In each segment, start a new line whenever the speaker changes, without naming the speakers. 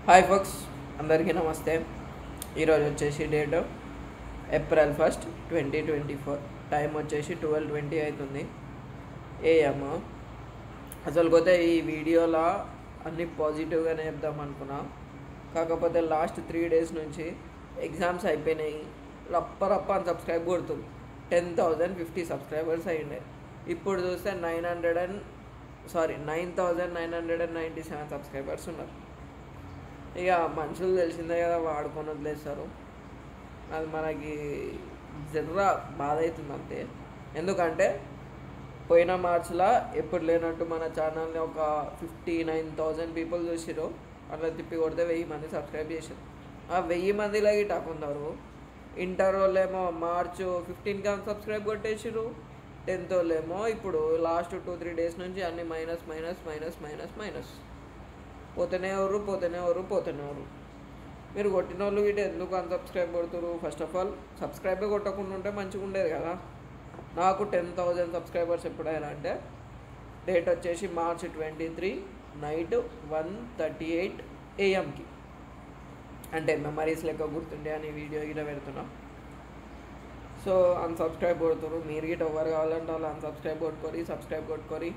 Hi folks, అందరికీ నమస్తే. ఈరోజు వచ్చేసి డేట్ ఏప్రిల్ 1, 2024. టైం వచ్చేసి 12:20 అవుతుంది AM. అసలు పోతే ఈ వీడియోలో అన్ని పాజిటివ్గానే చెప్దాం అనుకున్నా. కాకపోతే లాస్ట్ 3 days నుంచి ఎగ్జామ్స్ అయిపోయినాయి. రప్ప అని సబ్స్క్రైబ్ కొడుతుంది. 10,050 సబ్స్క్రైబర్స్ అయ్యిండే. ఇప్పుడు చూస్తే 9,997 సబ్స్క్రైబర్స్ ఉన్నారు. ఇక మనుషులు తెలిసిందే కదా, వాడుకొని వదిలేస్తారు. అది మనకి జర్రా బాధ అవుతుంది అంతే. ఎందుకంటే పోయిన మార్చిలో ఎప్పుడు లేనట్టు మన ఛానల్ని ఒక 59,000 పీపుల్ చూసిరు. అట్లా తిప్పి కొడితే 1000 మంది సబ్స్క్రైబ్ చేశారు. ఆ 1000 మందిలో ఇట్లా కొందరు ఇంటర్ వాళ్ళేమో March 15కి సబ్స్క్రైబ్ కొట్టేసారు. 10th వాళ్ళేమో ఇప్పుడు లాస్ట్ 2-3 days నుంచి అన్ని మైనస్ పోతేనే ఎవరు. మీరు కొట్టిన వాళ్ళు వీటి ఎందుకు అన్సబ్స్క్రైబ్ కొడుతున్నారు? ఫస్ట్ ఆఫ్ ఆల్ సబ్స్క్రైబే కొట్టకుండా ఉంటే మంచిగా ఉండేది కదా. నాకు 10,000 సబ్స్క్రైబర్స్ ఎప్పుడైనా అంటే డేట్ వచ్చేసి March 23 నైట్ 1:38 AM అంటే మెమరీస్ లెక్క గుర్తుండే అని వీడియో గిట పెడుతున్నా. సో అన్సబ్స్క్రైబ్ కొడుతున్నారు. మీరు గిట ఎవరు కావాలంటే వాళ్ళు అన్సబ్స్క్రైబ్ కొట్టుకోరి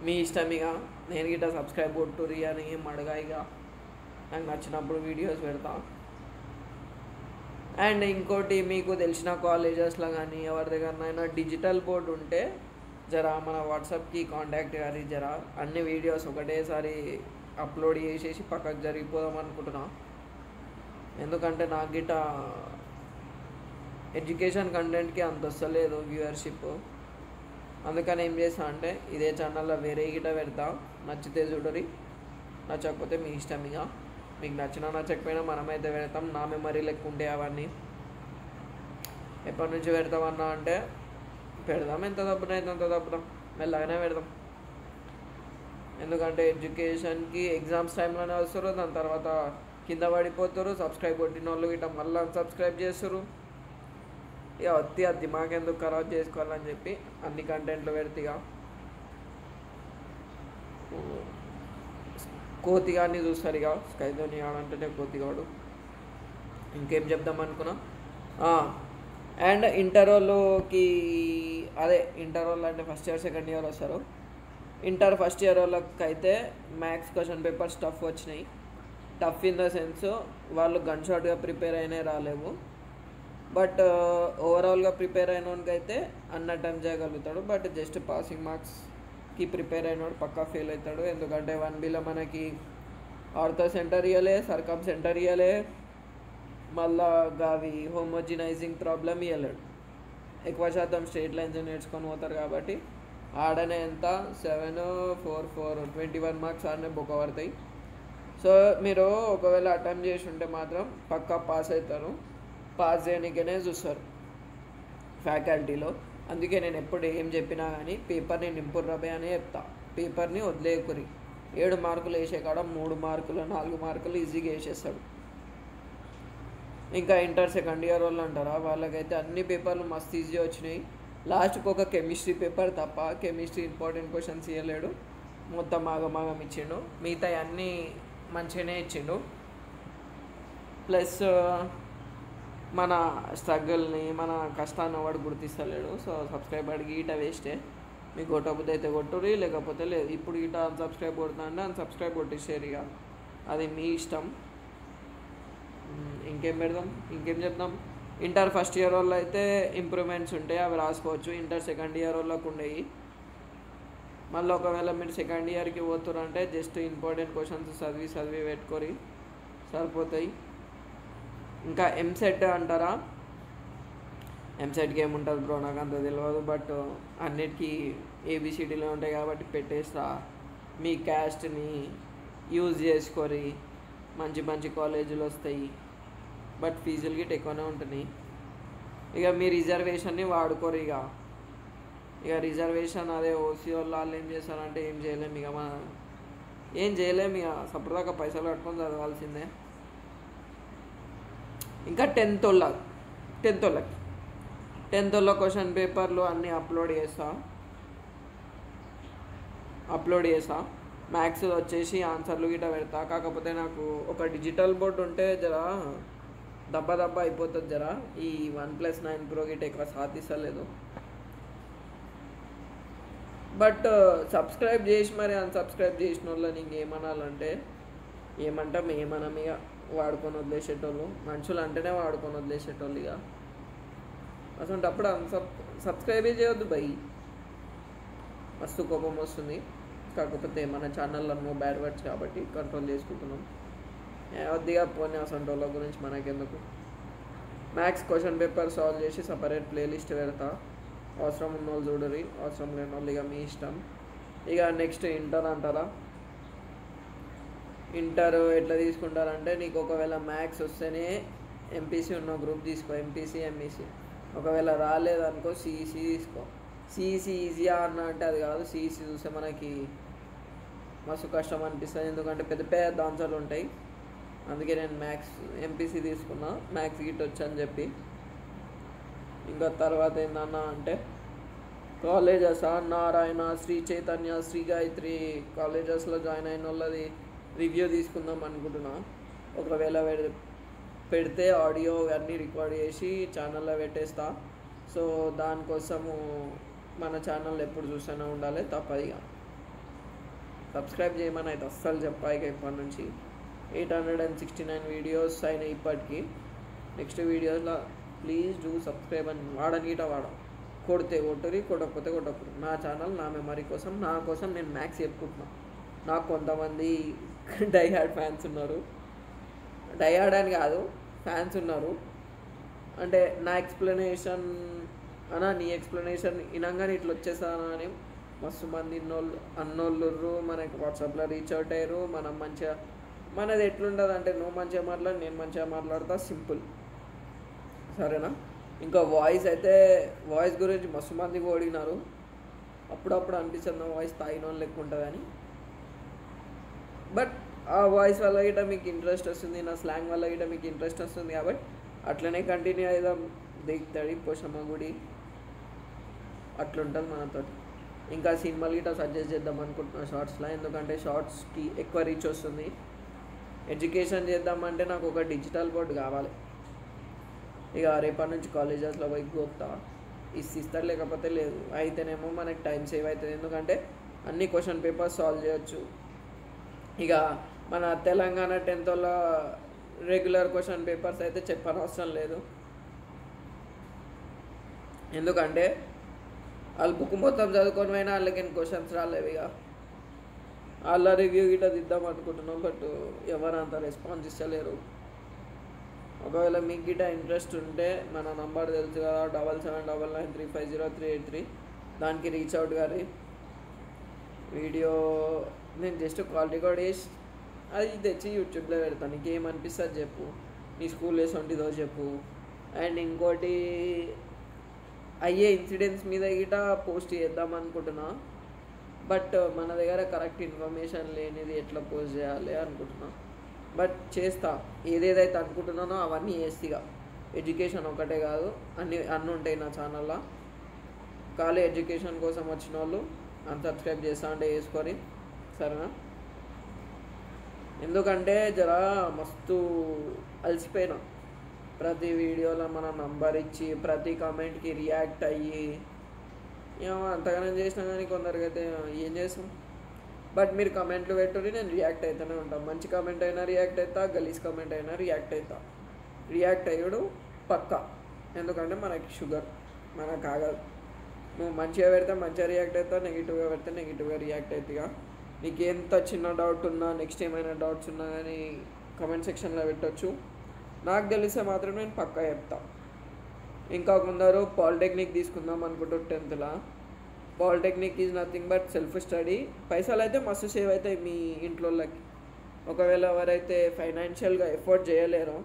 మీ ఇష్టం. ఇక నేను గిట్ట సబ్స్క్రైబ్ కొట్టుర్రి అని ఏం అడగా. ఇక నాకు నచ్చినప్పుడు వీడియోస్ పెడతా. అండ్ ఇంకోటి, మీకు తెలిసిన కాలేజెస్లో కానీ ఎవరి దగ్గరనైనా డిజిటల్ బోర్డ్ ఉంటే జరా మన వాట్సాప్కి కాంటాక్ట్ కానీ జరా అన్ని వీడియోస్ ఒకటేసారి అప్లోడ్ చేసేసి పక్కకు జరిగిపోదాం అనుకుంటున్నా. ఎందుకంటే నాకు గిట్ట ఎడ్యుకేషన్ కంటెంట్కి అంత వస్తలేదు వ్యూవర్షిప్. అందుకని ఏం చేస్తా అంటే ఇదే ఛానల్లో వేరే గిట పెడతా. నచ్చితే చూడరి, నచ్చకపోతే మీ ఇష్టం. ఇక మీకు నచ్చకపోయినా మనమైతే పెడతాం. నా మెమరీ లెక్క ఉంటే అవన్నీ ఎప్పటి నుంచి పెడతామన్నా అంటే పెడదాం. ఎంత తప్పున అయితే అంత తప్పుదాం, మెల్లగానే పెడదాం. ఎందుకంటే ఎడ్యుకేషన్కి ఎగ్జామ్స్ టైంలోనే వస్తారు, దాని తర్వాత కింద పడిపోతారు. సబ్స్క్రైబ్ కొట్టిన వాళ్ళు గిట్ట మళ్ళీ అన్సబ్స్క్రైబ్ చేస్తారు. ఇక వత్తి అది మాకెందుకు ఖరాబ్ చేసుకోవాలని చెప్పి అన్ని కంటెంట్లు పెడితే ఇక కోతిగాన్ని చూస్తారు. ఇక స్కైతోని ఆడంటేనే కోతిగాడు. ఇంకేం చెప్దాం అనుకున్నా. అండ్ ఇంటర్ వాళ్ళకి ఇంటర్ వాళ్ళు అంటే ఫస్ట్ ఇయర్ సెకండ్ ఇయర్ వస్తారు. ఇంటర్ ఫస్ట్ ఇయర్ వాళ్ళకి అయితే మ్యాథ్స్ క్వశ్చన్ పేపర్స్ టఫ్ వచ్చినాయి. టఫ్ ఇన్ ద సెన్స్ వాళ్ళు గన్ షాట్గా ప్రిపేర్ అయినా రాలేవు. బట్ ఓవరాల్గా ప్రిపేర్ అయిన వాడికైతే అన్న అటెంప్ట్ చేయగలుగుతాడు. బట్ జస్ట్ పాసింగ్ మార్క్స్కి ప్రిపేర్ అయినవాడు పక్కా ఫెయిల్ అవుతాడు. ఎందుకంటే 1Bలో మనకి ఆర్థో సెంటర్ ఇవ్వలే, సర్కమ్ సెంటర్ ఇవ్వలే, మళ్ళా గావి హోమోజినైజింగ్ ప్రాబ్లం ఇవ్వలేడు. ఎక్కువ శాతం స్ట్రేట్ లైన్స్ నేర్చుకొని పోతారు కాబట్టి ఆడనే ఎంత 7-4 21 మార్క్స్ ఆడనే బొక్క పడతాయి. సో మీరు ఒకవేళ అటెంప్ట్ చేసి ఉంటే మాత్రం పక్కా పాస్ అవుతారు. పాస్ చేయడానికనే చూస్తారు ఫ్యాకల్టీలో. అందుకే నేను ఎప్పుడు ఏం చెప్పినా కానీ పేపర్ని నింపుర్రబే అనే చెప్తా. పేపర్ని వదిలేకురి. 7 మార్కులు వేసే కాడ 3 మార్కులు 4 మార్కులు ఈజీగా వేసేస్తాడు. ఇంకా ఇంటర్ సెకండ్ ఇయర్ వాళ్ళు అంటారా, వాళ్ళకైతే అన్ని పేపర్లు మస్తు ఈజీగా వచ్చినాయి. లాస్ట్కి ఒక కెమిస్ట్రీ పేపర్ తప్ప కెమిస్ట్రీ ఇంపార్టెంట్ క్వశ్చన్స్ ఇవ్వలేడు. మొత్తం ఆగమాగం ఇచ్చిండు. మిగతా అన్నీ మంచిగానే ఇచ్చిండు. ప్లస్ మన స్ట్రగుల్ని మన కష్టాన్ని వాడు గుర్తిస్తలేడు. సో సబ్స్క్రైబ్ అడిగి ఈట వేస్టే. మీకు కొట్టకపోతే అయితే కొట్టుర్రి, లేకపోతే లేదు. ఇప్పుడు ఈట అన్సబ్స్క్రైబ్ కొడుతా అంటే అన్సబ్స్క్రైబ్ కొట్టేసారు. ఇక అది మీ ఇష్టం. ఇంకేం చెప్దాం. ఇంటర్ ఫస్ట్ ఇయర్ వాళ్ళు అయితే ఇంప్రూవ్మెంట్స్ ఉంటాయి, అవి రాసుకోవచ్చు. ఇంటర్ సెకండ్ ఇయర్ వాళ్ళకు ఉండేవి. మళ్ళీ ఒకవేళ మీరు సెకండ్ ఇయర్కి పోతురంటే జస్ట్ ఇంపార్టెంట్ క్వశ్చన్స్ చదివి పెట్టుకొని సరిపోతాయి. ఇంకా ఎంసెట్ అంటారా, ఎంసెట్కి ఏముంటుంది బ్రో నాకు అంత తెలియదు. బట్ అన్నిటికీ ABCDలో ఉంటాయి కాబట్టి పెట్టేస్తా. మీ క్యాస్ట్ని యూజ్ చేసుకొని మంచి కాలేజీలు వస్తాయి. బట్ ఫీజులు గిట్ట ఎక్కువనే ఉంటున్నాయి. ఇక మీ రిజర్వేషన్ని వాడుకోరు. ఇక రిజర్వేషన్ అదే ఓసీ వాళ్ళు ఏం చేస్తారంటే ఏం చేయలేము. ఇక సపరేట్గా పైసలు కట్టుకొని చదవాల్సిందే. ఇంకా 10th వాళ్ళ క్వశ్చన్ పేపర్లు అన్నీ అప్లోడ్ చేస్తా. మ్యాథ్స్ వచ్చేసి ఆన్సర్లు గిట్ట పెడతా. కాకపోతే నాకు ఒక డిజిటల్ బోర్డు ఉంటే జరా దబ్బ అయిపోతుంది జరా. ఈ 1+9 Pro గిట్ట ఎక్కువ సాధిస్తలేదు. బట్ సబ్స్క్రైబ్ చేసి మరి అన్సబ్స్క్రైబ్ చేసిన వాళ్ళని ఇంకేమనాలంటే ఏమంటాం, ఏమనం ఇక వాడుకొని వదిలేసేటోళ్ళు. మనుషులు అంటేనే వాడుకొని వదిలేసేటోళ్ళు. ఇక అసలు అప్పుడు సబ్స్క్రైబే చేయొద్దు బై, మస్తు కోపం వస్తుంది. కాకపోతే మన ఛానల్లో నో బ్యాడ్ వర్డ్స్ కాబట్టి కంట్రోల్ చేసుకుంటున్నాం. కొద్దిగా పోనీ అసలు వాళ్ళ గురించి మనకెందుకు. మ్యాథ్స్ క్వశ్చన్ పేపర్ సాల్వ్ చేసి సపరేట్ ప్లేలిస్ట్ పెడతా. అవసరం ఉన్న వాళ్ళు చూడరి, అవసరం లేని వాళ్ళు ఇక మీ ఇష్టం. ఇక నెక్స్ట్ ఇంటర్ అంటారా. ఇంటర్ ఎట్లా తీసుకుంటారంటే, నీకు ఒకవేళ మ్యాథ్స్ వస్తేనే ఎంపీసీ ఉన్న గ్రూప్ తీసుకో, ఎంపీసీ ఎంఈసీ. ఒకవేళ రాలేదనుకో సిఈసీ తీసుకో. సిఈసీ ఈజీయా అన్న అంటే అది కాదు. సిఈసీ చూస్తే మనకి మస్తు కష్టం అనిపిస్తుంది, ఎందుకంటే పెద్ద పెద్ద ఆన్సర్లు ఉంటాయి. అందుకే నేను మ్యాథ్స్ ఎంపీసీ తీసుకున్నా, మ్యాథ్స్ గిట్ వచ్చని చెప్పి. ఇంకా తర్వాత ఏందన్నా అంటే కాలేజెస్ నారాయణ, శ్రీ చైతన్య, శ్రీ గాయత్రి కాలేజెస్లో జాయిన్ అయిన వాళ్ళది రివ్యూ తీసుకుందాం అనుకుంటున్నా. ఒకవేళ పెడితే ఆడియో అన్నీ రికార్డ్ చేసి ఛానల్లో పెట్టేస్తా. సో దానికోసము మన ఛానల్ ఎప్పుడు చూస్తూనే ఉండాలి, తప్పదిగా సబ్స్క్రైబ్ చేయమని అయితే అస్సలు చెప్పాక. ఇప్పటి నుంచి 869 వీడియోస్ అయినాయి ఇప్పటికీ. నెక్స్ట్ వీడియోస్లో ప్లీజ్ డూ సబ్స్క్రైబ్ అని వాడనీట కొడితే కొట్టురి, కొట్టకపోతే కొట్టకూడదు. నా ఛానల్ నా మెమరీ కోసం, నా కోసం నేను మ్యాథ్స్ చెప్పుకుంటున్నాను. నాకు కొంతమంది డైహార్డ్ ఫ్యాన్స్ ఉన్నారు. డైహార్డ్ అని కాదు, ఫ్యాన్స్ ఉన్నారు. అంటే నా ఎక్స్ప్లెనేషన్ అన్నా, నీ ఎక్స్ప్లెనేషన్ వినంగానే ఇట్లా వచ్చేసాను అని మస్తు మంది అన్నోళ్ళు మనకి వాట్సాప్లో రీచ్ అవుట్ అయ్యారు. మనం మంచిగా, మనది ఎట్లుంటుంది అంటే, నువ్వు మంచిగా మాట్లాడు, నేను మంచిగా మాట్లాడతా, సింపుల్. సరేనా. ఇంకా వాయిస్ గురించి మస్తు మంది ఓడినారు. అప్పుడప్పుడు అనిపిస్తుంది నా వాయిస్ తాగిన వాళ్ళు లెక్క ఉంటుందని. బట్ ఆ వాయిస్ వల్ల గిట్ట మీకు ఇంట్రెస్ట్ వస్తుంది, నా స్లాంగ్ వల్ల గిట్ట మీకు ఇంట్రెస్ట్ వస్తుంది. కాబట్టి అట్లనే కంటిన్యూ అయిదాం. దిగుతాడి పోషమ్మ గుడి అట్లుంటుంది మనతోటి. ఇంకా సినిమాలు గిట్ట సజెస్ట్ చేద్దాం అనుకుంటున్నా షార్ట్స్లో, ఎందుకంటే షార్ట్స్కి ఎక్కువ రీచ్ వస్తుంది. ఎడ్యుకేషన్ చేద్దామంటే నాకు ఒక డిజిటల్ బోర్డు కావాలి. ఇక రేపటి నుంచి కాలేజెస్లో పోయి గోప్తా ఇస్తారు, లేకపోతే లేదు. అయితేనేమో మనకి టైం సేవ్ అవుతుంది, ఎందుకంటే అన్ని క్వశ్చన్ పేపర్స్ సాల్వ్ చేయొచ్చు. ఇక మన తెలంగాణ 10th వాళ్ళ రెగ్యులర్ క్వశ్చన్ పేపర్స్ అయితే చెప్పనవసరం లేదు, ఎందుకంటే వాళ్ళు బుక్ మొత్తం చదువుకొని పోయినా వాళ్ళకి క్వశ్చన్స్ రాలేవు. ఇక వాళ్ళ రివ్యూ గిట్ట దిద్దాం అనుకుంటున్నాం, బట్ ఎవరు అంత రెస్పాన్స్ ఇస్తలేరు. ఒకవేళ మీకు గిట్ట ఇంట్రెస్ట్ ఉంటే మన నంబర్ తెలుసు కదా, 7799935083, దానికి రీచ్ అవుట్ గారి. వీడియో నేను జస్ట్ కాల్ రికార్డ్ చేసి అది తెచ్చి యూట్యూబ్లో పెడతాను. నీకేమనిపిస్తుంది చెప్పు, నీ స్కూల్ డేస్ వంటిదో చెప్పు. అండ్ ఇంకోటి అయ్యే ఇన్సిడెంట్స్ మీద గిట్ట పోస్ట్ చేద్దాం అనుకుంటున్నా, బట్ మన దగ్గర కరెక్ట్ ఇన్ఫర్మేషన్ లేనిది ఎట్లా పోస్ట్ చేయాలి అనుకుంటున్నా. బట్ చేస్తా, ఏదేదైతే అనుకుంటున్నానో అవన్నీ చేస్తా. ఎడ్యుకేషన్ ఒకటే కాదు, అన్నీ ఉంటాయి నా ఛానల్లో. ఖాళీ ఎడ్యుకేషన్ కోసం వచ్చిన వాళ్ళు అన్సబ్స్క్రైబ్ చేస్తా అంటే వేసుకొని, సరేనా. ఎందుకంటే జరా మస్తు అలసిపోయినా, ప్రతి వీడియోలో మన నంబర్ ఇచ్చి ప్రతి కామెంట్కి రియాక్ట్ అయ్యి ఏమో అంతగానే చేసినా కానీ కొందరికి అయితే ఏం చేస్తాం. బట్ మీరు కమెంట్లు పెట్టుకుని నేను రియాక్ట్ అవుతూనే ఉంటాను. మంచి కామెంట్ అయినా రియాక్ట్ అవుతా, గలీజ్ కామెంట్ అయినా రియాక్ట్ అవుతా. రియాక్ట్ అయ్యాడు పక్కా, ఎందుకంటే మనకి షుగర్ మనకు ఆగదు. నువ్వు మంచిగా పెడితే మంచిగా రియాక్ట్ అవుతా, నెగిటివ్గా పెడితే నెగిటివ్గా రియాక్ట్ అవుతాయిగా. నీకు ఎంత చిన్న డౌట్ ఉన్నా, నెక్స్ట్ ఏమైనా డౌట్స్ ఉన్నా కానీ కమెంట్ సెక్షన్లో పెట్టవచ్చు. నాకు తెలిస్తే మాత్రం నేను పక్కా చెప్తా. ఇంకా కొందరు పాలిటెక్నిక్ తీసుకుందాం అనుకుంటారు 10th. Polytechnic is nothing but self study. పైసలు అయితే మస్తు సేవ్ అవుతాయి మీ ఇంట్లోకి. ఒకవేళ ఎవరైతే ఫైనాన్షియల్గా ఎఫోర్డ్ చేయలేరో,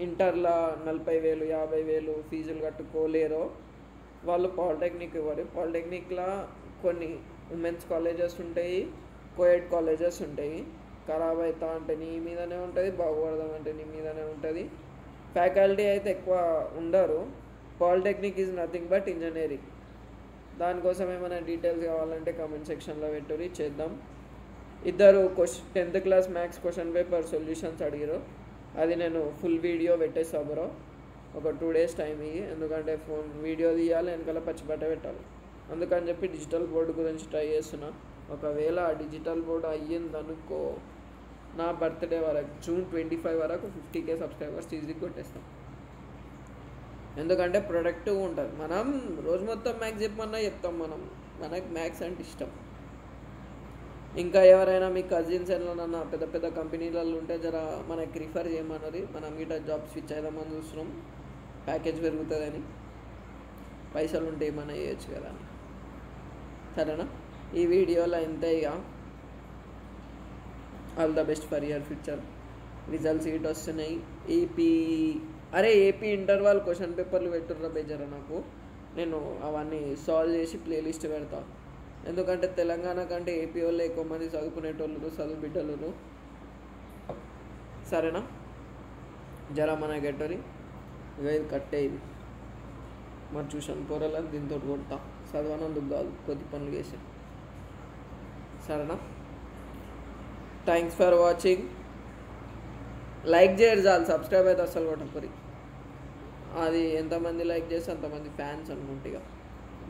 ఇంటర్లో 40,000 50,000 ఫీజులు కట్టుకోలేరో వాళ్ళు పాలిటెక్నిక్ ఇవ్వరు. పాలిటెక్నిక్లో కొన్ని ఉమెన్స్ కాలేజెస్ ఉంటాయి, కోఎడ్ కాలేజెస్ ఉంటాయి. ఖరాబ్ అవుతా అంటే నీ మీదనే ఉంటుంది, బాగుపడదాం అంటే నీ మీదనే ఉంటుంది. ఫ్యాకల్టీ అయితే ఎక్కువ ఉండరు. Polytechnic is nothing but engineering. దానికోసం ఏమైనా డీటెయిల్స్ కావాలంటే కామెంట్ సెక్షన్లో పెట్టుర్రి, చేద్దాం. ఇద్దరు 10th class maths question paper solutions అడిగారు. అది నేను ఫుల్ వీడియో పెట్టేస్తా బ్రో. ఒక 2 days టైం ఇవి, ఎందుకంటే ఫోన్ వీడియో తీయాలి, వెనకాల పచ్చిబట్ట పెట్టాలి. అందుకని చెప్పి డిజిటల్ బోర్డు గురించి ట్రై చేస్తున్నా. ఒకవేళ ఆ డిజిటల్ బోర్డు అయ్యిందనుకో, నా బర్త్డే వరకు June 25 వరకు 50K సబ్స్క్రైబర్స్ ఈజీగా కొట్టేస్తాం. ఎందుకంటే ప్రొడక్టివ్ ఉంటుంది. మనం రోజు మొత్తం మ్యాథ్స్ చెప్పమన్నా చెప్తాం. మనకు మ్యాథ్స్ అంటే ఇష్టం. ఇంకా ఎవరైనా మీ కజిన్స్ ఎవరైనా పెద్ద పెద్ద కంపెనీలలో ఉంటే జర మనకి రిఫర్ చేయమన్నది. మనం ఇట జాబ్ స్విచ్ అయిదామని చూస్తున్నాం, ప్యాకేజ్ పెరుగుతుందని. పైసలు ఉంటే ఏమైనా చేయొచ్చు కదా. సరేనా? ఈ వీడియోలో ఇంతే. ఇక all the best for your future. Results ఇటు వస్తున్నాయి. ఏపీ ఇంటర్వాల్ క్వశ్చన్ పేపర్లు పెట్టుర్రా బేజారా నాకు. నేను అవన్నీ సాల్వ్ చేసి ప్లేలిస్ట్ పెడతా. ఎందుకంటే తెలంగాణ కంటే ఏపీ వాళ్ళు ఎక్కువ మంది చదువుకునేటోళ్ళు, చదువు బిడ్డలు. సరేనా? జరా మన గెట్టరి ఇక ఇది కట్టేది మరి చూసాను పొరలని దీంతో కొడతా. చదవనందుకు కాదు, కొద్ది పనులు చేసాను. సరేనా? Thanks for watching. లైక్ చేయరు చాలు, సబ్స్క్రైబ్ అయితే అసలు కొట్టపరి. అది ఎంతమంది లైక్ చేస్తే అంతమంది ఫ్యాన్స్ అనుకుంటే. ఇక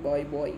బాయ్.